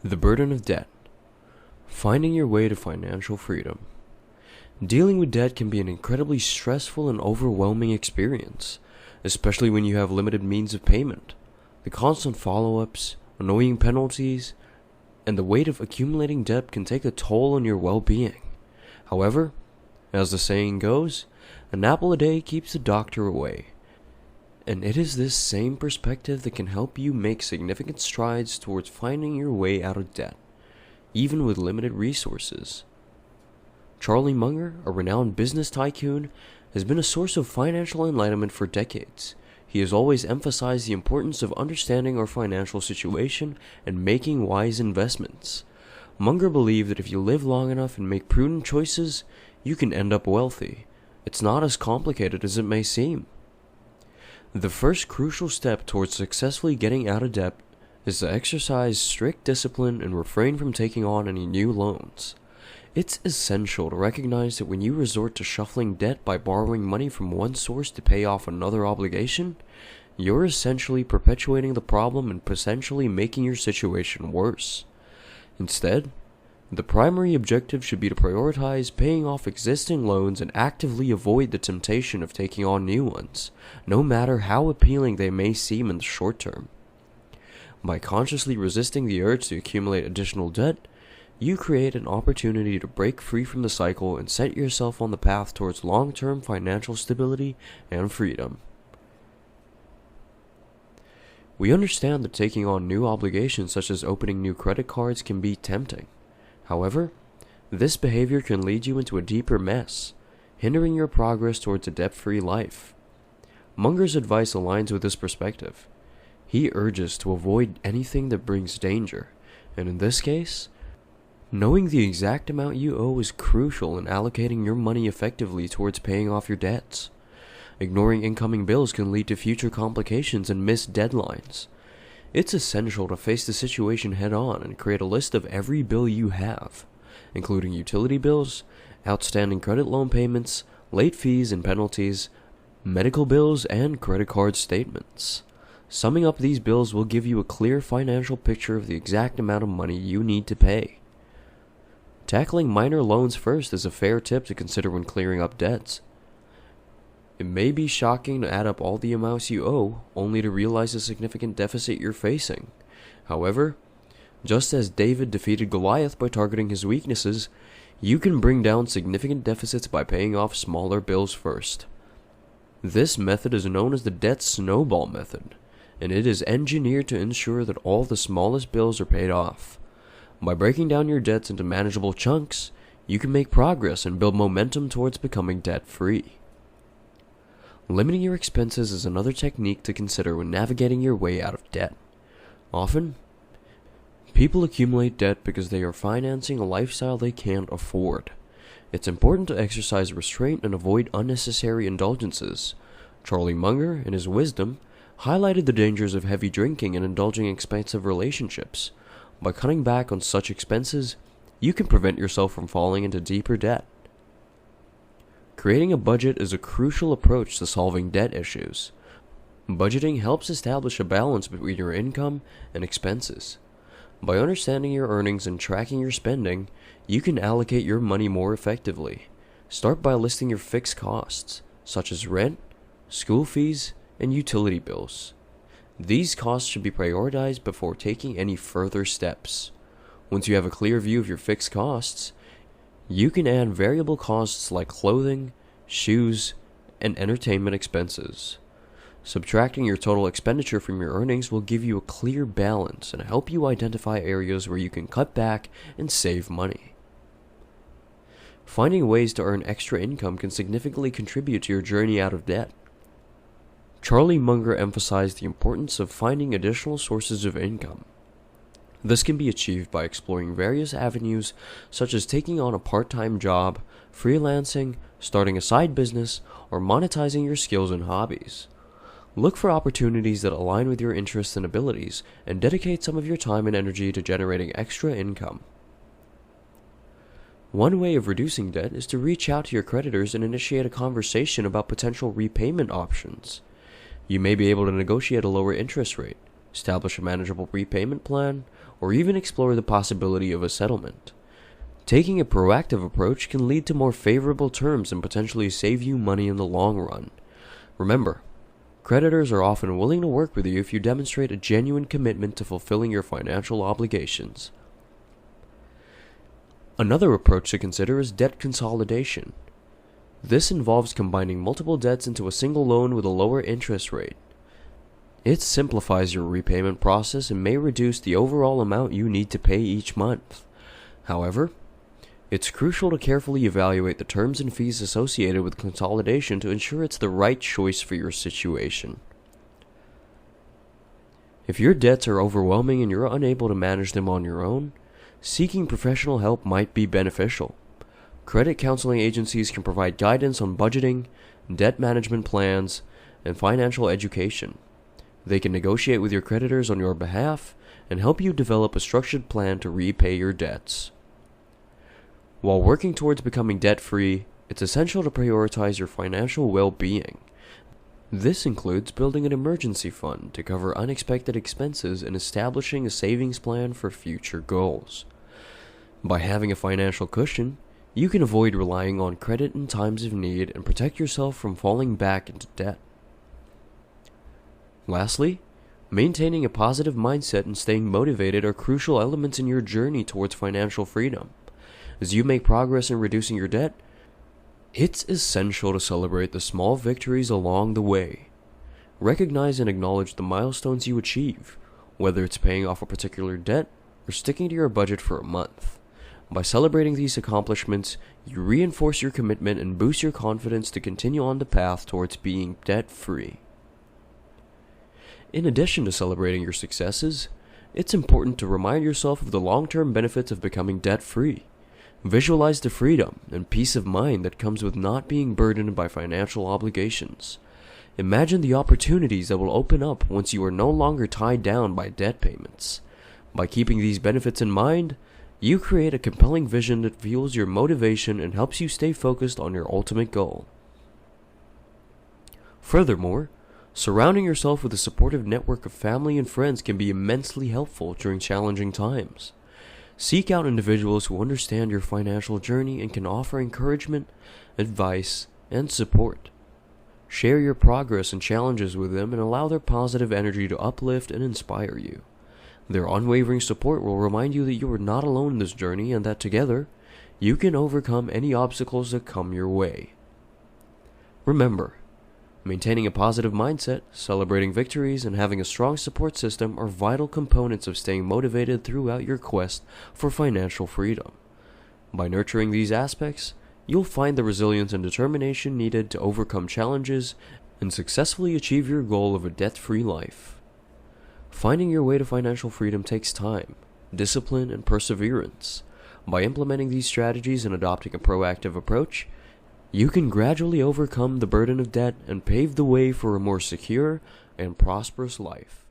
The burden of debt. Finding your way to financial freedom. Dealing with debt can be an incredibly stressful and overwhelming experience, especially when you have limited means of payment. The constant follow-ups, annoying penalties, and the weight of accumulating debt can take a toll on your well-being. However, as the saying goes, an apple a day keeps the doctor away. And it is this same perspective that can help you make significant strides towards finding your way out of debt, even with limited resources. Charlie Munger, a renowned business tycoon, has been a source of financial enlightenment for decades. He has always emphasized the importance of understanding our financial situation and making wise investments. Munger believed that if you live long enough and make prudent choices, you can end up wealthy. It's not as complicated as it may seem. The first crucial step towards successfully getting out of debt is to exercise strict discipline and refrain from taking on any new loans. It's essential to recognize that when you resort to shuffling debt by borrowing money from one source to pay off another obligation, you're essentially perpetuating the problem and potentially making your situation worse. Instead, the primary objective should be to prioritize paying off existing loans and actively avoid the temptation of taking on new ones, no matter how appealing they may seem in the short term. By consciously resisting the urge to accumulate additional debt, you create an opportunity to break free from the cycle and set yourself on the path towards long-term financial stability and freedom. We understand that taking on new obligations such as opening new credit cards can be tempting. However, this behavior can lead you into a deeper mess, hindering your progress towards a debt-free life. Munger's advice aligns with this perspective. He urges to avoid anything that brings danger, and in this case, knowing the exact amount you owe is crucial in allocating your money effectively towards paying off your debts. Ignoring incoming bills can lead to future complications and missed deadlines. It's essential to face the situation head-on and create a list of every bill you have, including utility bills, outstanding credit loan payments, late fees and penalties, medical bills, and credit card statements. Summing up these bills will give you a clear financial picture of the exact amount of money you need to pay. Tackling minor loans first is a fair tip to consider when clearing up debts. It may be shocking to add up all the amounts you owe, only to realize the significant deficit you're facing. However, just as David defeated Goliath by targeting his weaknesses, you can bring down significant deficits by paying off smaller bills first. This method is known as the debt snowball method, and it is engineered to ensure that all the smallest bills are paid off. By breaking down your debts into manageable chunks, you can make progress and build momentum towards becoming debt-free. Limiting your expenses is another technique to consider when navigating your way out of debt. Often, people accumulate debt because they are financing a lifestyle they can't afford. It's important to exercise restraint and avoid unnecessary indulgences. Charlie Munger, in his wisdom, highlighted the dangers of heavy drinking and indulging in expensive relationships. By cutting back on such expenses, you can prevent yourself from falling into deeper debt. Creating a budget is a crucial approach to solving debt issues. Budgeting helps establish a balance between your income and expenses. By understanding your earnings and tracking your spending, you can allocate your money more effectively. Start by listing your fixed costs, such as rent, school fees, and utility bills. These costs should be prioritized before taking any further steps. Once you have a clear view of your fixed costs, you can add variable costs like clothing, shoes, and entertainment expenses. Subtracting your total expenditure from your earnings will give you a clear balance and help you identify areas where you can cut back and save money. Finding ways to earn extra income can significantly contribute to your journey out of debt. Charlie Munger emphasized the importance of finding additional sources of income. This can be achieved by exploring various avenues such as taking on a part-time job, freelancing, starting a side business, or monetizing your skills and hobbies. Look for opportunities that align with your interests and abilities, and dedicate some of your time and energy to generating extra income. One way of reducing debt is to reach out to your creditors and initiate a conversation about potential repayment options. You may be able to negotiate a lower interest rate, establish a manageable repayment plan, or even explore the possibility of a settlement. Taking a proactive approach can lead to more favorable terms and potentially save you money in the long run. Remember, creditors are often willing to work with you if you demonstrate a genuine commitment to fulfilling your financial obligations. Another approach to consider is debt consolidation. This involves combining multiple debts into a single loan with a lower interest rate. It simplifies your repayment process and may reduce the overall amount you need to pay each month. However, it's crucial to carefully evaluate the terms and fees associated with consolidation to ensure it's the right choice for your situation. If your debts are overwhelming and you're unable to manage them on your own, seeking professional help might be beneficial. Credit counseling agencies can provide guidance on budgeting, debt management plans, and financial education. They can negotiate with your creditors on your behalf and help you develop a structured plan to repay your debts. While working towards becoming debt-free, it's essential to prioritize your financial well-being. This includes building an emergency fund to cover unexpected expenses and establishing a savings plan for future goals. By having a financial cushion, you can avoid relying on credit in times of need and protect yourself from falling back into debt. Lastly, maintaining a positive mindset and staying motivated are crucial elements in your journey towards financial freedom. As you make progress in reducing your debt, it's essential to celebrate the small victories along the way. Recognize and acknowledge the milestones you achieve, whether it's paying off a particular debt or sticking to your budget for a month. By celebrating these accomplishments, you reinforce your commitment and boost your confidence to continue on the path towards being debt-free. In addition to celebrating your successes, it's important to remind yourself of the long-term benefits of becoming debt-free. Visualize the freedom and peace of mind that comes with not being burdened by financial obligations. Imagine the opportunities that will open up once you are no longer tied down by debt payments. By keeping these benefits in mind, you create a compelling vision that fuels your motivation and helps you stay focused on your ultimate goal. Furthermore, surrounding yourself with a supportive network of family and friends can be immensely helpful during challenging times. Seek out individuals who understand your financial journey and can offer encouragement, advice, and support. Share your progress and challenges with them and allow their positive energy to uplift and inspire you. Their unwavering support will remind you that you are not alone in this journey and that together, you can overcome any obstacles that come your way. Remember, maintaining a positive mindset, celebrating victories, and having a strong support system are vital components of staying motivated throughout your quest for financial freedom. By nurturing these aspects, you'll find the resilience and determination needed to overcome challenges and successfully achieve your goal of a debt-free life. Finding your way to financial freedom takes time, discipline, and perseverance. By implementing these strategies and adopting a proactive approach, you can gradually overcome the burden of debt and pave the way for a more secure and prosperous life.